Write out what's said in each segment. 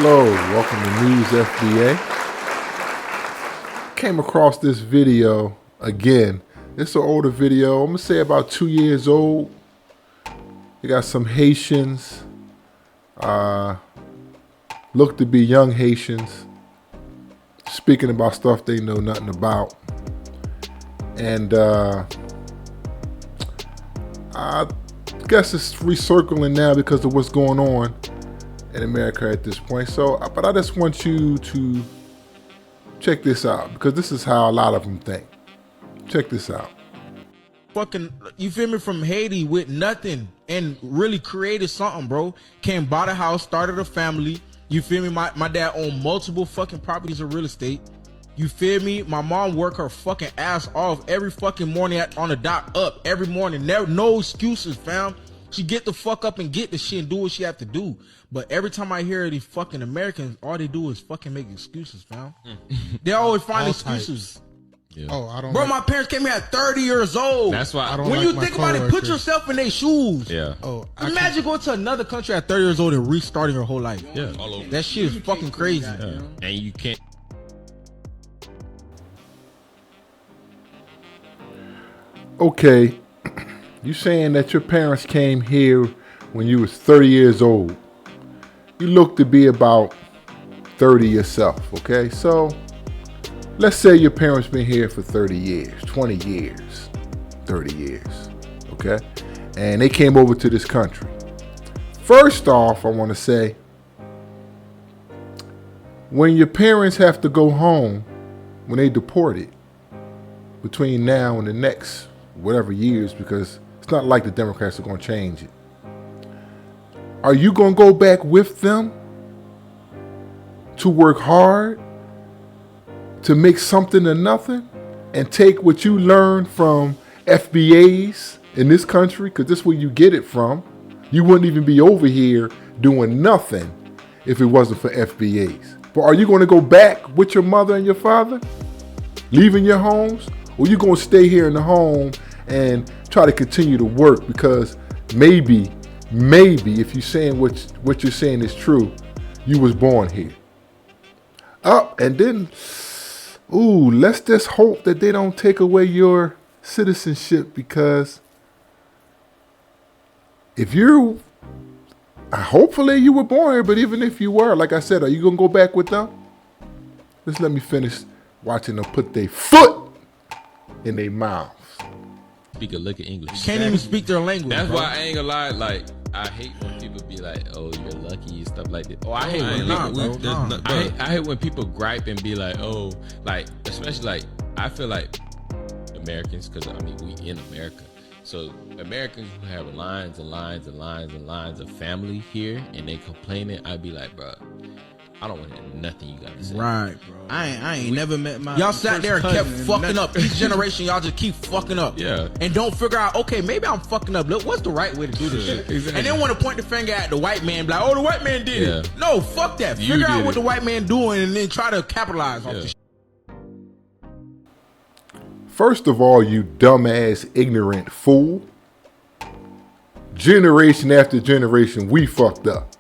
Hello, welcome to News FBA. Came across this video again. It's an older video. I'm gonna say about 2 years old. You got some Haitians, look to be young Haitians, speaking about stuff they know nothing about. And I guess it's recircling now because of what's going on in America at this point. But I just want you to check this out, because this is how a lot of them think. Check this out. Fucking, you feel me, from Haiti with nothing and really created something, bro. Came, bought a house, started a family. You feel me? My dad owned multiple fucking properties of real estate. You feel me? My mom worked her fucking ass off every fucking morning on the dot, up every morning. No excuses, fam. She get the fuck up and get the shit and do what she have to do. But every time I hear these fucking Americans, all they do is fucking make excuses, fam. They always find excuses. Yeah. Oh, I don't. Bro, my parents came here at 30 years old. That's why I don't. When you think about it, put yourself in their shoes. Yeah. Oh, Imagine going to another country at 30 years old and restarting your whole life. Yeah. All over. That shit is fucking crazy. Yeah. And you can't. Okay, you saying that your parents came here when you was 30 years old. You look to be about 30 yourself, okay? So let's say your parents been here for 30 years, 20 years, 30 years, okay? And they came over to this country. First off, I want to say, when your parents have to go home, when they deported, between now and the next whatever years, because it's not like the Democrats are going to change it. Are you going to go back with them to work hard, to make something of nothing, and take what you learned from FBAs in this country? Because this is where you get it from. You wouldn't even be over here doing nothing if it wasn't for FBAs. But are you going to go back with your mother and your father, leaving your homes? Or are you going to stay here in the home and try to continue to work? Because maybe if you're saying what you're saying is true, you was born here. And then, let's just hope that they don't take away your citizenship, because hopefully you were born here, but even if you were, like I said, are you going to go back with them? Just let me finish watching them put their foot in their mouths. Speak a lick of English. Can't even speak their language. That's bro. why I ain't gonna lie. Like, I hate when people be like, "Oh, you're lucky," and stuff like that. Oh, I hate when I hate when people gripe and be like, "Oh," like, especially like, I feel like Americans, because I mean we in America, so Americans who have lines and lines and lines and lines of family here and they complaining, I'd be like, bro, I don't want to hear nothing you got to say. Right, bro. I ain't never met my. Y'all sat there and kept fucking up. Each generation, y'all just keep fucking up. Yeah. And don't figure out, okay, maybe I'm fucking up. Look, what's the right way to do this shit? Exactly. And then want to point the finger at the white man, be like, oh, the white man did it. No, fuck that. You Figure out did what it. the white man doing and then try to capitalize off this shit. First of all, you dumbass, ignorant fool. Generation after generation, we fucked up.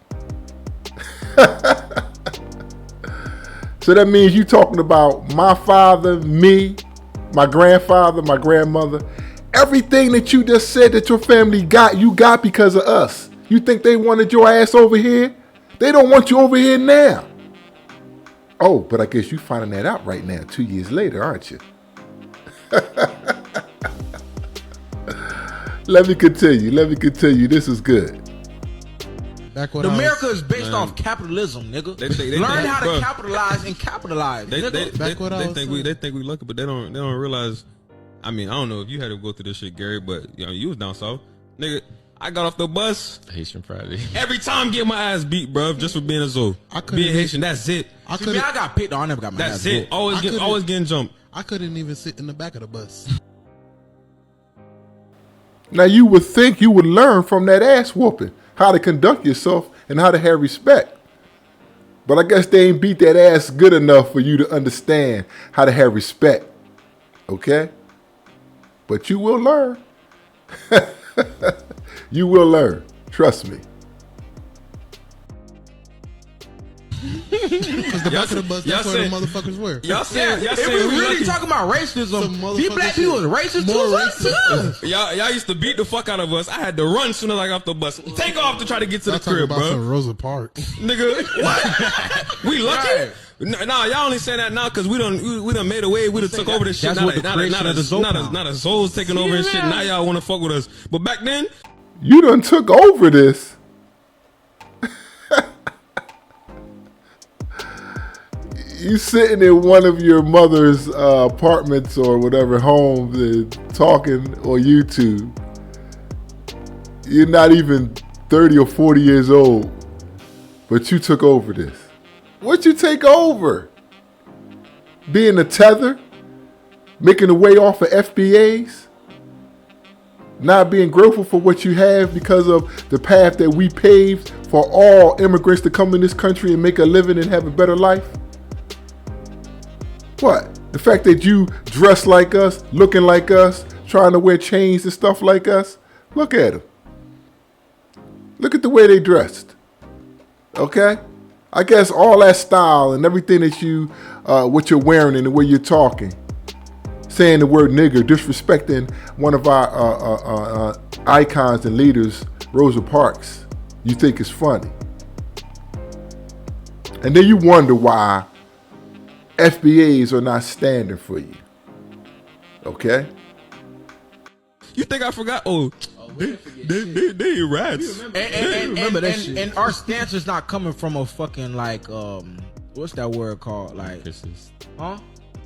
So that means you talking about my father, me, my grandfather, my grandmother. Everything that you just said that your family got, you got because of us. You think they wanted your ass over here? They don't want you over here now. Oh, but I guess you finding that out right now, 2 years later, aren't you? Let me continue. This is good. America is based off capitalism, nigga. They Learn how to bro. capitalize and capitalize. They think we lucky, but they don't realize. I mean, I don't know if you had to go through this shit, Gary, but you know you was down south, nigga. I got off the bus Haitian Friday. every time, get my ass beat, bruv, just for being a Zoe. Being Haitian, that's it. I got picked on. I never got my That's ass it. whooped. Always getting jumped. I couldn't even sit in the back of the bus. Now you would think you would learn from that ass whooping how to conduct yourself and how to have respect. But I guess they ain't beat that ass good enough for you to understand how to have respect. Okay? But you will learn. You will learn. Trust me. Because the back of the bus, that's where the motherfuckers were. Y'all saying, If we really talking about racism, these black people is racist too. Y'all used to beat the fuck out of us. I had to run soon as I got off the bus. Take off to try to get to the crib, bro. Some Rosa Parks. Nigga, what? We lucky? Right. Nah, y'all only saying that now because we done made a way. We done took over this shit. That's what the creation of the Zopan. Not a Zoes taking over and shit. Now y'all want to fuck with us. But back then, You done took over this. You sitting in one of your mother's apartments or whatever home talking on YouTube. You're not even 30 or 40 years old, but you took over this. What'd you take over? Being a tether? Making a way off of FBAs? Not being grateful for what you have because of the path that we paved for all immigrants to come in this country and make a living and have a better life? What? The fact that you dress like us, looking like us, trying to wear chains and stuff like us? Look at them. Look at the way they dressed. Okay? I guess all that style and everything that you, what you're wearing and the way you're talking, saying the word nigger, disrespecting one of our icons and leaders, Rosa Parks, you think it's funny. And then you wonder why FBAs are not standing for you. Okay? you think I forgot? Oh, they rats. And our stance is not coming from a fucking like what's that word called? Like Narcissist. huh?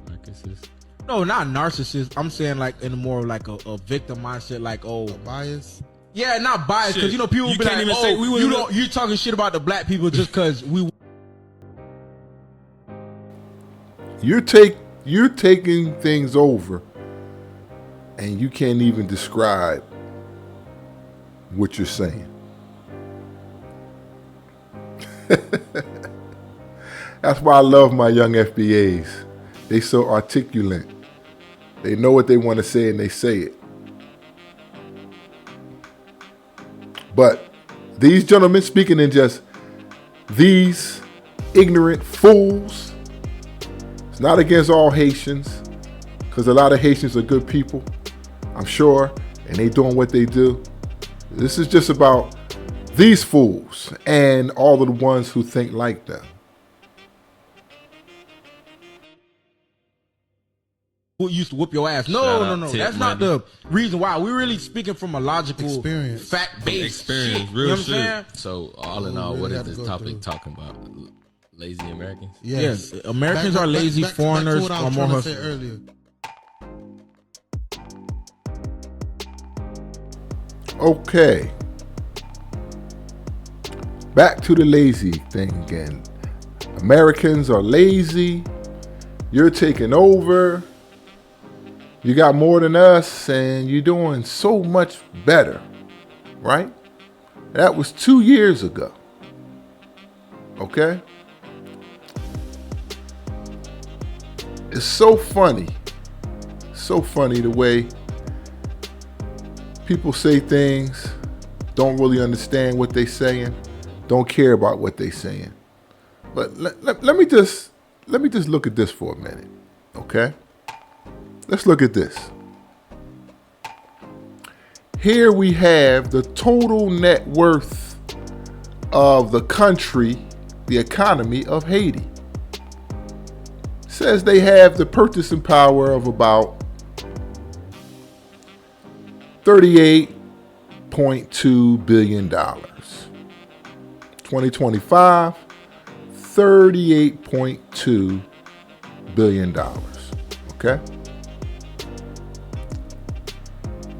Narcissist. No, not narcissist. I'm saying like in a more like a victim mindset, like Bias. yeah, not biased because you know people You be can't like, even say we would've- you talking shit about the black people just because we. You're taking things over, and you can't even describe what you're saying. That's why I love my young FBAs. They so articulate. They know what they want to say and they say it. But these gentlemen speaking in just these ignorant fools, it's not against all Haitians, because a lot of Haitians are good people, I'm sure, and they doing what they do. This is just about these fools and all of the ones who think like them. Who used to whoop your ass? Shout No. out Tip That's not Money. the reason why. We're really speaking from a logical, Experience. fact-based Experience, shit. real You know what I'm shit. saying? So all in all, really what have is to this go topic through. talking about? Lazy Americans? Yes, Americans are lazy. Back to Foreigners what I are was more trying to say hustling. earlier. Okay. Back to the lazy thing again. Americans are lazy. You're taking over. You got more than us and you're doing so much better, right? That was 2 years ago. Okay? It's so funny. So funny the way people say things, don't really understand what they're saying, don't care about what they're saying. But let me just look at this for a minute, okay? Let's look at this. Here we have the total net worth of the country, the economy of Haiti. Says they have the purchasing power of about $38.2 billion. 2025, $38.2 billion. Okay?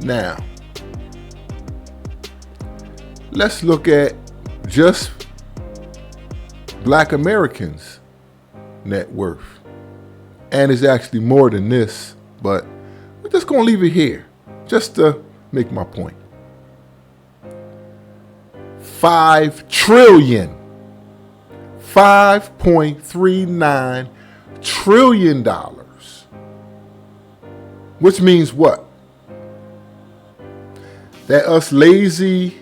Now, let's look at just Black Americans' net worth. And it's actually more than this, but we're just going to leave it here just to make my point. $5 trillion, $5.39 trillion, which means what? That us lazy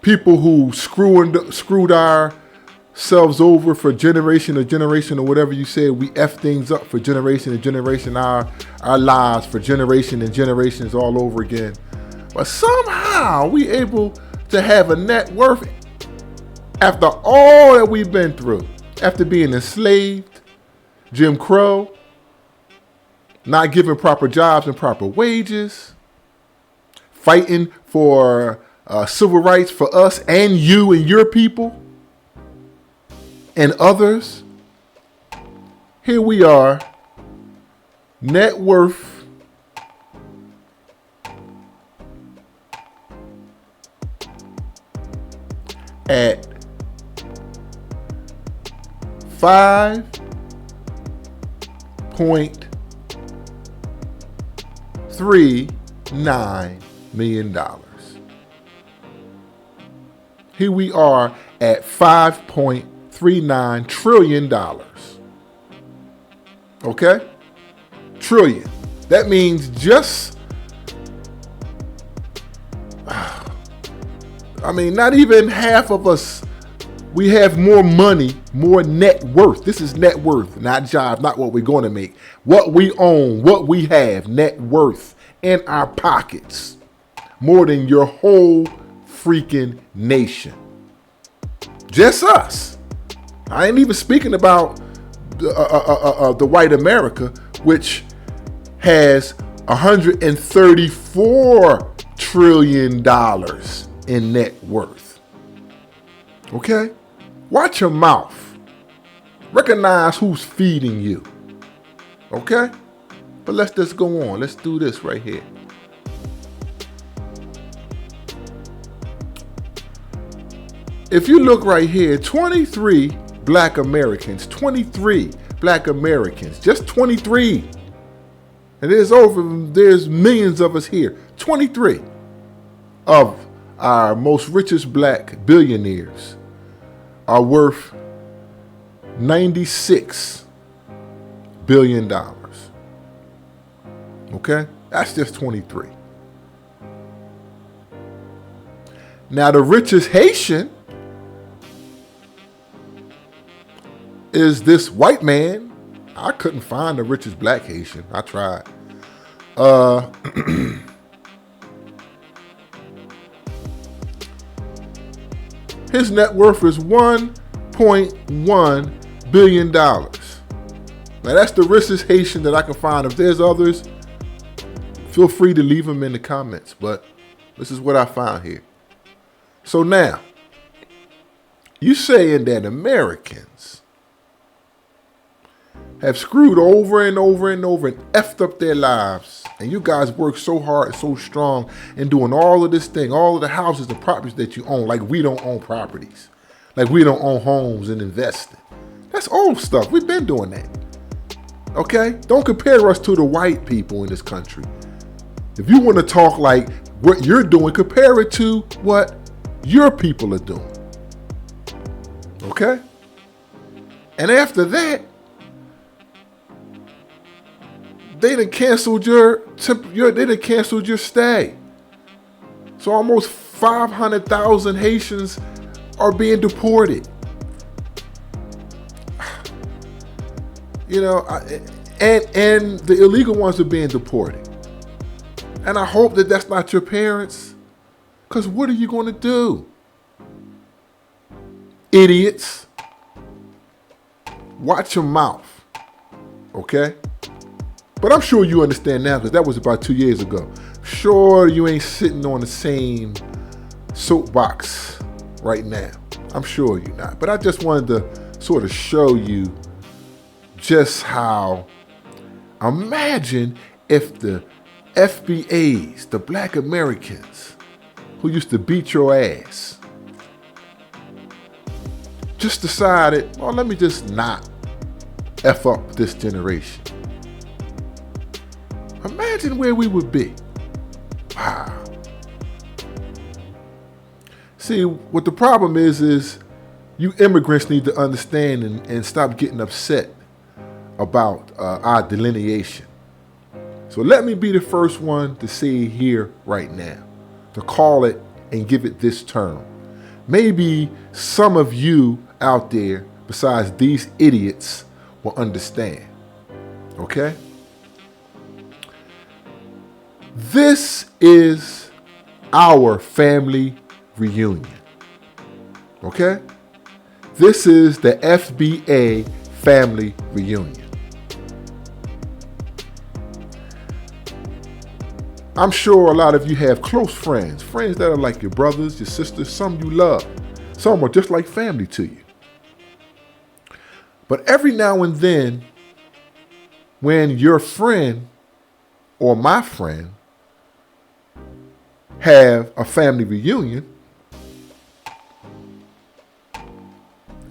people who screwed our selves over for generation to generation or whatever you said. We F things up for generation to generation, our lives for generation and generations all over again. But somehow we able to have a net worth after all that we've been through, after being enslaved, Jim Crow, not giving proper jobs and proper wages, fighting for civil rights for us and you and your people and others. Here we are, net worth at $5.39 million. Here we are at $5.39 trillion. Okay? Trillion. That means just, not even half of us, we have more money, more net worth. This is net worth, not job, not what we're going to make. What we own, what we have, net worth in our pockets, more than your whole freaking nation. Just us. I ain't even speaking about the white America, which has $134 trillion in net worth. Okay? Watch your mouth. Recognize who's feeding you. Okay? But let's just go on. Let's do this right here. If you look right here, 23 black Americans, just 23. And there's millions of us here. 23 of our most richest black billionaires are worth $96 billion. Okay? That's just 23. Now the richest Haitian is this white man. I couldn't find the richest black Haitian. I tried. His net worth is $1.1 billion. Now that's the richest Haitian that I can find. If there's others, feel free to leave them in the comments. But this is what I found here. So now, you saying that Americans have screwed over and over and over and effed up their lives. And you guys work so hard and so strong in doing all of this thing, all of the houses and properties that you own, like we don't own properties, like we don't own homes and investing. That's old stuff. We've been doing that. Okay? Don't compare us to the white people in this country. If you want to talk like what you're doing, compare it to what your people are doing. Okay? And after that, they done canceled your stay. So almost 500,000 Haitians are being deported. You know, and the illegal ones are being deported. And I hope that that's not your parents, because what are you going to do? Idiots. Watch your mouth. Okay? But I'm sure you understand now, because that was about 2 years ago. Sure, you ain't sitting on the same soapbox right now. I'm sure you're not. But I just wanted to sort of show you just how, imagine if the FBAs, the black Americans who used to beat your ass, just decided, well, let me just not F up this generation. Imagine where we would be. Wow. See, what the problem is you immigrants need to understand and stop getting upset about our delineation. So let me be the first one to say here right now, to call it and give it this term. Maybe some of you out there besides these idiots will understand. Okay? This is our family reunion. Okay? This is the FBA family reunion. I'm sure a lot of you have close friends that are like your brothers, your sisters, some you love. Some are just like family to you. But every now and then, when your friend or my friend have a family reunion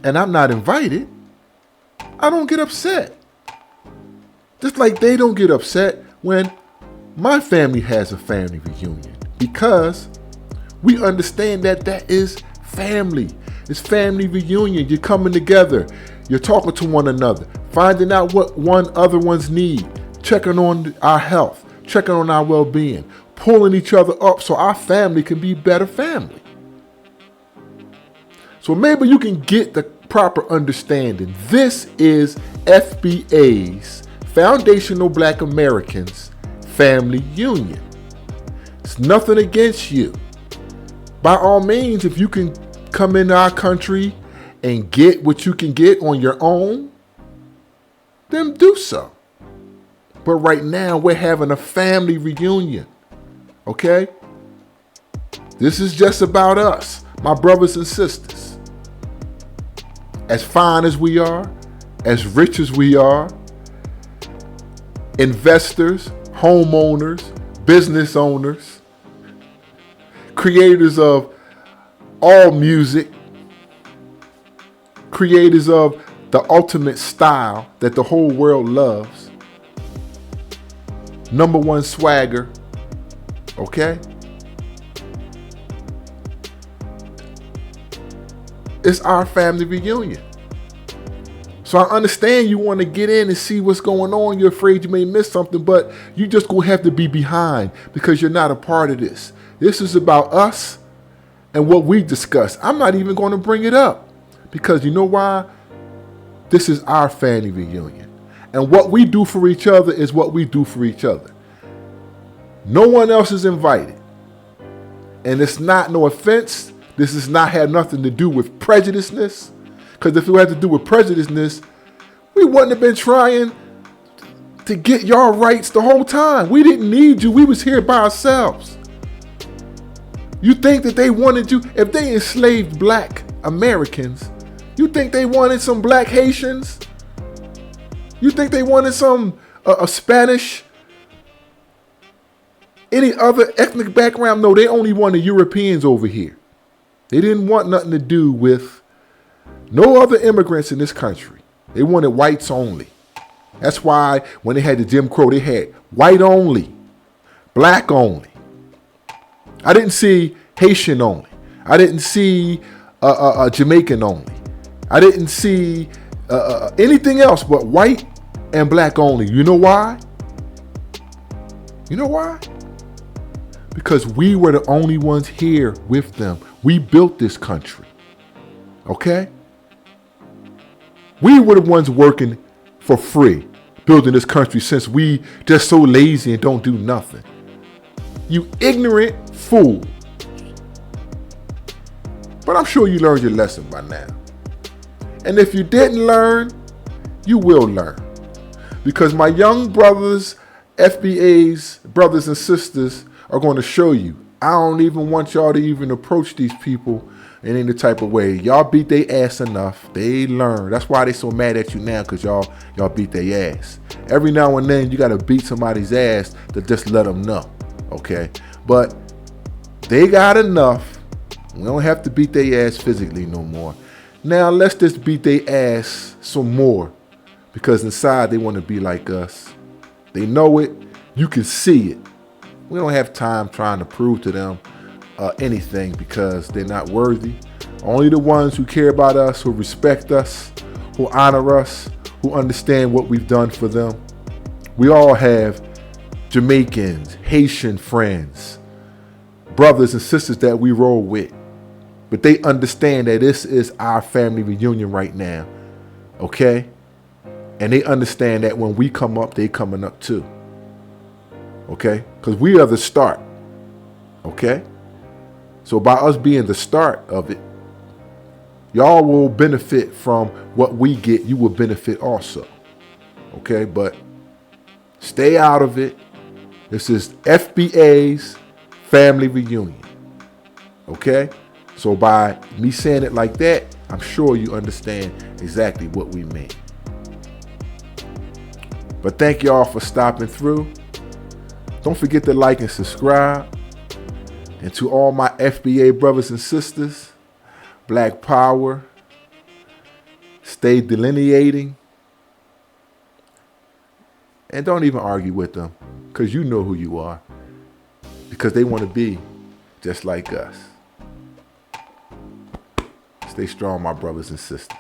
and I'm not invited, I don't get upset. Just like they don't get upset when my family has a family reunion, because we understand that that is family. It's family reunion. You're coming together. You're talking to one another, finding out what other ones need, checking on our health, checking on our well-being, pulling each other up so our family can be better family. So maybe you can get the proper understanding. This is FBA's, Foundational Black Americans Family Union. It's nothing against you. By all means, if you can come into our country and get what you can get on your own, then do so. But right now, we're having a family reunion. Okay? This is just about us, my brothers and sisters. As fine as we are, as rich as we are, investors, homeowners, business owners, creators of all music, creators of the ultimate style that the whole world loves, number one swagger, okay? It's our family reunion. So I understand you want to get in and see what's going on. You're afraid you may miss something, but you just gonna have to be behind because you're not a part of this. This is about us and what we discuss. I'm not even going to bring it up because you know why? This is our family reunion. And what we do for each other is what we do for each other. No one else is invited. And it's not, no offense, this does not have nothing to do with prejudiceness. Because if it had to do with prejudiceness, we wouldn't have been trying to get y'all rights the whole time. We didn't need you. We was here by ourselves. You think that they wanted you, if they enslaved black Americans, you think they wanted some black Haitians? You think they wanted some a Spanish, any other ethnic background? No, they only wanted Europeans over here. They didn't want nothing to do with no other immigrants in this country. They wanted whites only. That's why when they had the Jim Crow, they had white only, black only. I didn't see Haitian only. I didn't see Jamaican only. I didn't see anything else but white and black only. You know why? You know why? Because we were the only ones here with them. We built this country. Okay? We were the ones working for free, building this country, since we just so lazy and don't do nothing. You ignorant fool. But I'm sure you learned your lesson by now. And if you didn't learn, you will learn. Because my young brothers, FBA's brothers and sisters, are going to show you. I don't even want y'all to even approach these people in any type of way. Y'all beat their ass enough. They learn. That's why they so mad at you now, because y'all beat their ass. Every now and then you got to beat somebody's ass to just let them know. Okay? But they got enough. We don't have to beat their ass physically no more. Now let's just beat their ass some more, because inside they want to be like us. They know it. You can see it. We don't have time trying to prove to them anything, because they're not worthy. Only the ones who care about us, who respect us, who honor us, who understand what we've done for them. We all have Jamaicans, Haitian friends, brothers and sisters that we roll with. But they understand that this is our family reunion right now. Okay? And they understand that when we come up, they coming up too. Okay? Because we are the start. Okay? So by us being the start of it, y'all will benefit from what we get. You will benefit also. Okay? But stay out of it. This is FBA's family reunion. Okay? So by me saying it like that, I'm sure you understand exactly what we mean. But thank y'all for stopping through. Don't forget to like and subscribe. And to all my FBA brothers and sisters, Black Power, stay delineating. And don't even argue with them, because you know who you are. Because they want to be just like us. Stay strong, my brothers and sisters.